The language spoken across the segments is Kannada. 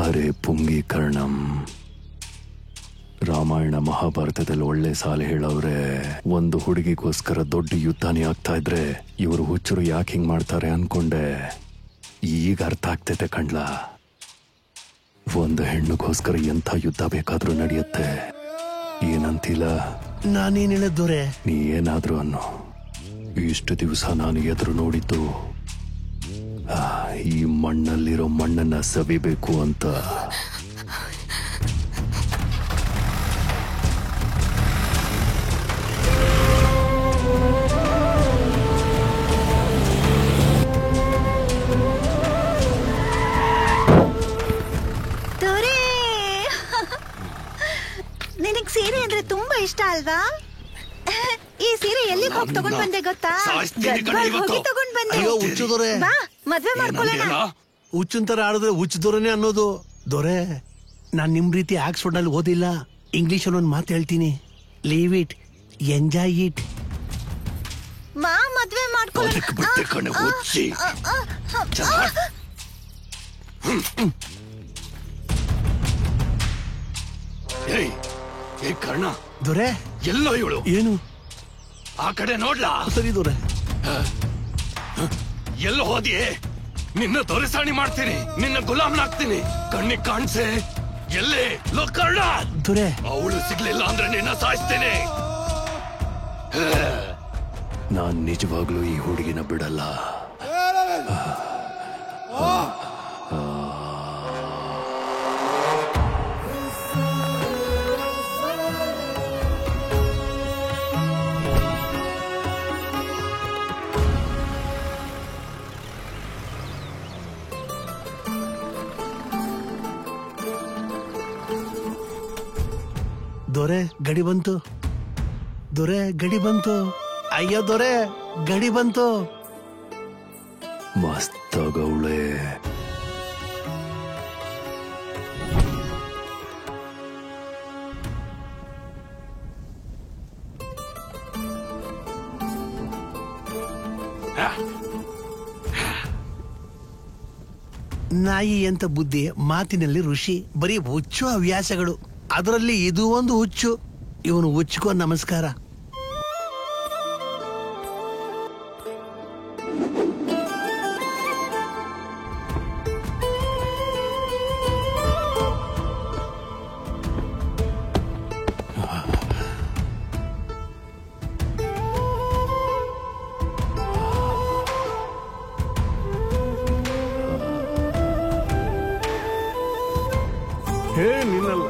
ಅರೆ ಪುಂಗೀಕರಣಂ. ರಾಮಾಯಣ ಮಹಾಭಾರತದಲ್ಲಿ ಒಳ್ಳೆ ಸಾಲ ಹೇಳವ್ರೆ. ಒಂದು ಹುಡುಗಿಗೋಸ್ಕರ ದೊಡ್ಡ ಯುದ್ಧನೇ ಆಗ್ತಾ ಇದ್ರೆ ಇವರು ಹುಚ್ಚರು ಯಾಕೆ ಹಿಂಗ್ ಮಾಡ್ತಾರೆ ಅನ್ಕೊಂಡೆ. ಈಗ ಅರ್ಥ ಆಗ್ತೈತೆ ಕಣ್ಲ. ಒಂದು ಹೆಣ್ಣುಗೋಸ್ಕರ ಎಂಥ ಯುದ್ಧ ಬೇಕಾದ್ರೂ ನಡೆಯುತ್ತೆ. ಏನಂತಿಲ್ಲ? ನಾನೇನ್ ಹೇಳಿದ್ದೋರೆ? ನೀ ಏನಾದ್ರೂ ಅನ್ನು. ಇಷ್ಟು ದಿವಸ ನಾನು ಎದುರು ನೋಡಿದ್ದು ಈ ಮಣ್ಣಲ್ಲಿರೋ ಮಣ್ಣನ್ನ ಸವಿಬೇಕು ಅಂತ. ನಿನಗ್ ಸೀರೆ ಅಂದ್ರೆ ತುಂಬಾ ಇಷ್ಟ ಅಲ್ವಾ? ಈ ಸೀರೆ ಎಲ್ಲಿ ಹೋಗಿ ತಗೊಂಡ್ ಬಂದೆ ಗೊತ್ತಾ? ಹೋಗಿ ತಗೊಂಡ್ ಬಂದೆ. ಅಯ್ಯೋ ಹುಚ್ಚು ದೊರೆ, ಬಾ ಮದ್ವೆ ಮಾಡ್ಕೊಳ್ಳೋಣ. ಹುಚ್ಚನ್ ತರ ಆಡಿದ್ರೆ ಹುಚ್ಚು ದೊರೆನೆ ಅನ್ನೋದು. ದೊರೆ, ನಾನ್ ನಿಮ್ ರೀತಿ ಆಕ್ಸ್ಫರ್ಡ್ ಅಲ್ಲಿ ಓದಿಲ್ಲ. ಇಂಗ್ಲಿಷ್ ಅಲ್ಲಿ ಒಂದ್ ಮಾತು ಹೇಳ್ತೀನಿ. Leave it, enjoy it. ಬಾ ಮದ್ವೆ ಮಾಡ್ಕೊಳ್ಳೋಣ. ಕರ್ಣ ದೊರೆ, ಎಲ್ಲೋ ಇವಳು? ಏನು? ಆ ಕಡೆ ನೋಡ್ಲಾ? ಸರಿ ದೊರೆ. ಎಲ್ಲೋ ಹೋದಿಯೇ? ನಿನ್ನ ದೊರೆಸಾಣಿ ಮಾಡ್ತೀನಿ, ನಿನ್ನ ಗುಲಾಮ್ನಾಗ್ತೀನಿ. ಕಣ್ಣಿಗೆ ಕಾಣ್ಸೆ. ಎಲ್ಲೇ ಲೋ ಕರ್ಣ? ದೊರೆ, ಅವಳು ಸಿಗ್ಲಿಲ್ಲ ಅಂದ್ರೆ ನಿನ್ನ ಸಾಯಿಸ್ತೇನೆ. ನಾನ್ ನಿಜವಾಗ್ಲೂ ಈ ಹುಡುಗಿನ ಬಿಡಲ್ಲ. ದೊರೆ, ಗಡಿ ಬಂತು. ದೊರೆ, ಗಡಿ ಬಂತು. ಅಯ್ಯೋ ದೊರೆ, ಗಡಿ ಬಂತು. ಮಸ್ತಗೌಳೆ. ನಾಯಿ ಅಂತ ಬುದ್ಧಿ, ಮಾತಿನಲ್ಲಿ ಋಷಿ. ಬರೀ ಹುಚ್ಚು ಹವ್ಯಾಸಗಳು. ಅದರಲ್ಲಿ ಇದು ಒಂದು ಹುಚ್ಚು. ಇವನು ಹುಚ್ಚುಕೋ ನಮಸ್ಕಾರ. ಹೇ ನಿನ್ನಲ್ಲ.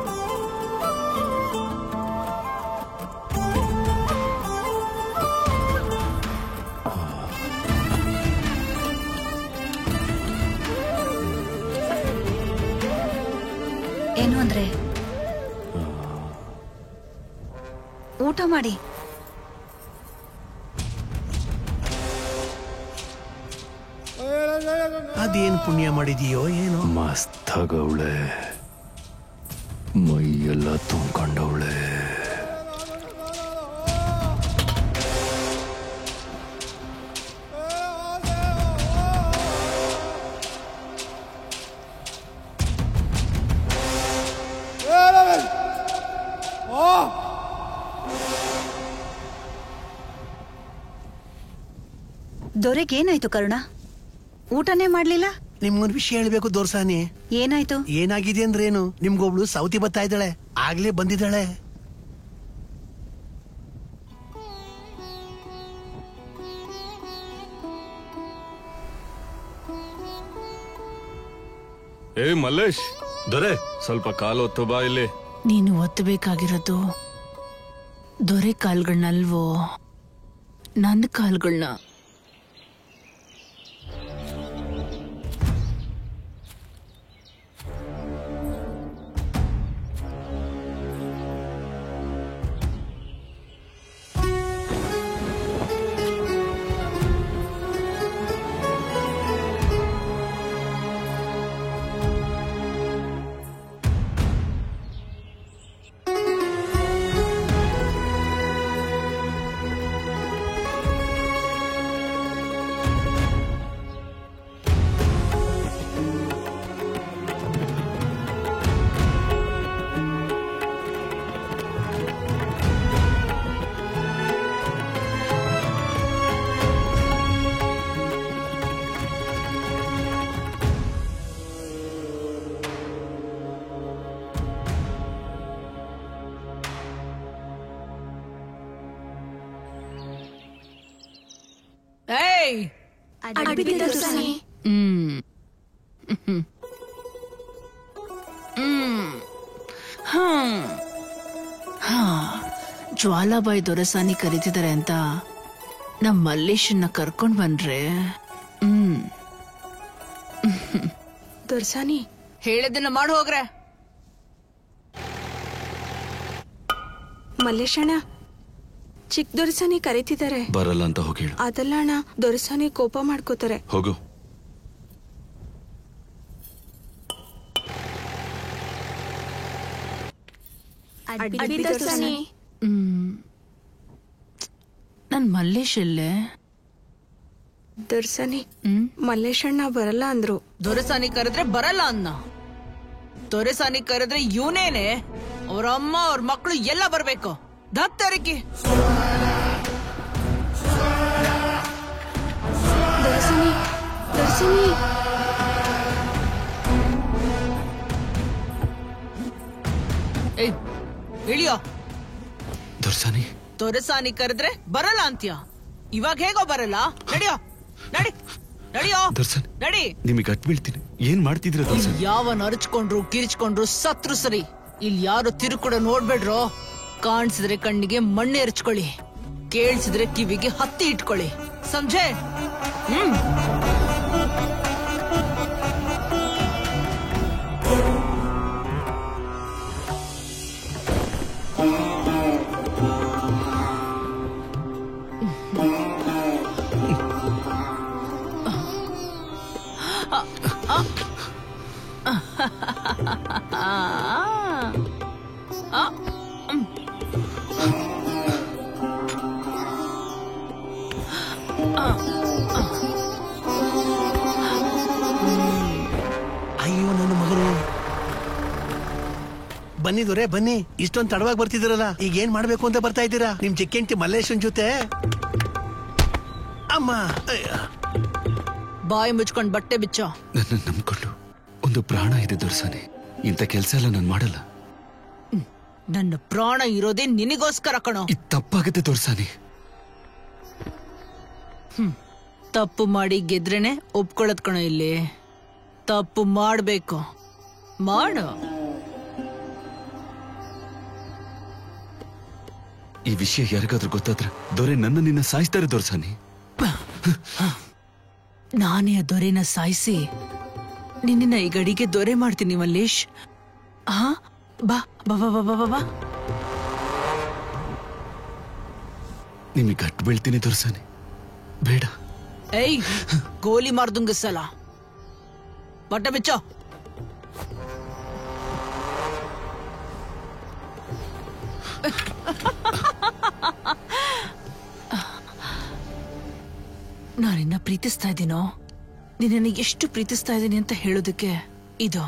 ಏನು ಅಂದ್ರೆ ಊಟ ಮಾಡಿ. ಅದೇನ್ ಪುಣ್ಯ ಮಾಡಿದೀಯೋ ಏನೋ. ಮಸ್ತಗೌಳೆ, ಮೈಯೆಲ್ಲ ತುಂಬ್ಕೊಂಡವಳೆ. ದೊರೆಗೇನಾಯ್ತು ಕರುಣ? ಊಟನೇ ಮಾಡ್ಲಿಲ್ಲ? ನಿಮ್ಗೊಂದು ವಿಷಯ ಹೇಳ್ಬೇಕು ದೋರ್ಸಾನಿ. ಏನಾಯ್ತು? ಏನಾಗಿದೆ ಅಂದ್ರೇನು? ನಿಮ್ಗೊಬ್ಳು ಸೌತಿ ಬರ್ತಾ ಇದ್ದಾಳೆ. ಆಗ್ಲೇ ಬಂದಿದ್ದಾಳೆ. ಏ ಮಲ್ಲೇಶ್, ದೊರೆ ಸ್ವಲ್ಪ ಕಾಲು ಹೊತ್ತು ಬಾ ಇಲ್ಲಿ. ನೀನು ಒತ್ತಬೇಕಾಗಿರೋದು ದೊರೆ ಕಾಲ್ಗಳನ್ನಲ್ವೋ, ನನ್ನ ಕಾಲ್ಗಳನ್ನ. ಏಯ್ ಹ್ಮ್ ಜ್ವಾಲಾಬಾಯಿ ದೊರೆಸಾನಿ ಕರೀತಿದ್ದಾರೆ ಅಂತ ನಮ್ ಮಲ್ಲೇಶನ್ನ ಕರ್ಕೊಂಡ್ ಬಂದ್ರೆ ದೊರ್ಸಾನಿ ಹೇಳಿದ್ದನ್ನ ಮಾಡಿ ಹೋಗ್ರೆ. ಮಲ್ಲೇಶಣ್ಣ, ಚಿಕ್ಕ ದೊರೆಸಾನಿ ಕರೀತಿದ್ದಾರೆ. ಬರಲ್ಲ ಅಂತ ಹೋಗಿ ಹೇಳು. ಅದಲ್ಲ ಅಣ್ಣ, ದೊರೆಸಾನಿ ಕೋಪ ಮಾಡ್ಕೋತಾರೆ. ಹೋಗು. ನನ್ ಮಲ್ಲೇಶ್ ಎಲ್ಲೇ? ದೊರೆಸಾನಿ, ಮಲ್ಲೇಶಣ್ಣ ಬರಲ್ಲ ಅಂದ್ರು. ದೊರೆಸಾನಿ ಕರೆದ್ರೆ ಬರಲ್ಲ ಅನ್ನ. ದೊರೆಸಾನಿ ಕರೆದ್ರೆ ಇವನೇನೆ ಅವ್ರ ಅಮ್ಮ ಅವ್ರ ಮಕ್ಕಳು ಎಲ್ಲ ಬರ್ಬೇಕು. ದತ್ತರಿಕಿ ದೊರೆಸಾನಿ, ದೊರೆಸಾನಿ. ಇಳಿಯೋ. ದೊರ್ಸಾನಿ, ದೊರೆಸಾನಿ ಕರೆದ್ರೆ ಬರಲ್ಲ ಅಂತ್ಯ. ಇವಾಗ ಹೇಗೋ ಬರಲ್ಲ. ನಡಿಯೋ, ನಡಿ, ನಡಿಯೋ, ದೊರ್ಸಾನಿ, ನಡಿ. ನಿಮಗೆ ಅಟ್ ಬೀಳ್ತೀನಿ. ಏನ್ ಮಾಡ್ತಿದ್ರ ದೊರ್ಸಾನಿ? ಯಾವನ್ ಅರಚ್ಕೊಂಡ್ರು ಕಿರಿಚ್ಕೊಂಡ್ರು ಸತ್ರು ಸರಿ. ಇಲ್ಲಿ ಯಾರು ತಿರುಕೂಡ ನೋಡ್ಬೇಡ್ರೋ. ಕಾಣಿಸಿದ್ರೆ ಕಣ್ಣಿಗೆ ಮಣ್ಣೆ ಎರಚ್ಕೊಳ್ಳಿ, ಕೇಳಿಸಿದ್ರೆ ಕಿವಿಗೆ ಹತ್ತಿ ಇಟ್ಕೊಳ್ಳಿ. ಸಂಜೆ ಅಯ್ಯೋ ನನ್ನ ಮಗರು. ಬನ್ನಿ ದೊರೆ ಬನ್ನಿ. ಇಷ್ಟೊಂದು ತಡವಾಗಿ ಬರ್ತಿದ್ದೀರಲ್ಲ, ಈಗ ಏನ್ ಮಾಡ್ಬೇಕು ಅಂತ ಬರ್ತಾ ಇದ್ದೀರಾ? ನಿಮ್ ಚಿಕ್ಕಂಟಿ ಮಲ್ಲೇಶನ್ ಜೊತೆ. ಅಮ್ಮ, ಬಾಯಿ ಮುಚ್ಕೊಂಡ್ ಬಟ್ಟೆ ಬಿಚ್ಚೋ. ನನ್ನ ನಂಬ್ಕೊಂಡು ಒಂದು ಪ್ರಾಣ ಇದೆ ದೊರ್ಸಾನಿ. ಇಂಥ ಕೆಲ್ಸ ಎಲ್ಲ ನಾನು ಮಾಡಲ್ಲ. ನನ್ನ ಪ್ರಾಣ ಇರೋದೇ ನಿನಗೋಸ್ಕರ ಕಣೋ. ಇದು ತಪ್ಪಾಗುತ್ತೆ ದೊರ್ಸಾನಿ. ತಪ್ಪು ಮಾಡಿ ಗೆದ್ರೇನೆ ಒಪ್ಕೊಳ್ಳೋದ್ ಕಣೋ. ಇಲ್ಲಿ ತಪ್ಪು ಮಾಡ್ಬೇಕು, ಮಾಡು. ಈ ವಿಷಯ ಯಾರಿಗಾದ್ರೂ ಗೊತ್ತಾದ್ರೆ ದೊರೆ ನನ್ನ ನಿನ್ನ ಸಾಯಿಸ್ತಾರೆ ದೊರ್ಸಾನಿ. ನಾನೇ ಆ ದೊರೆನ ಸಾಯಿಸಿ ನಿನ್ನ ಈ ಗಡಿಗೆ ದೊರೆ ಮಾಡ್ತೀನಿ ಮಲ್ಲೇಶ್. ಬಾ ಬಾ ಬಾ ಬಾ ಬಾ ಬಾ. ನಿಮಗೆ ಗಟ್ಟು ಬೀಳ್ತೀನಿ ದೊರ್ಸಾನಿ, ಬೇಡ. ಏಯ್, ಗೋಲಿ ಮಾರ್ದುಂಗಸಲ. ಬಟ್ಟೆ ಬಿಚ್ಚೋ. ನಾನಿನ್ನ ಪ್ರೀತಿಸ್ತಾ ಇದ್ದೀನೋ, ನಿನ್ನ ಎಷ್ಟು ಪ್ರೀತಿಸ್ತಾ ಇದ್ದೀನಿ ಅಂತ ಹೇಳೋದಕ್ಕೆ ಇದು.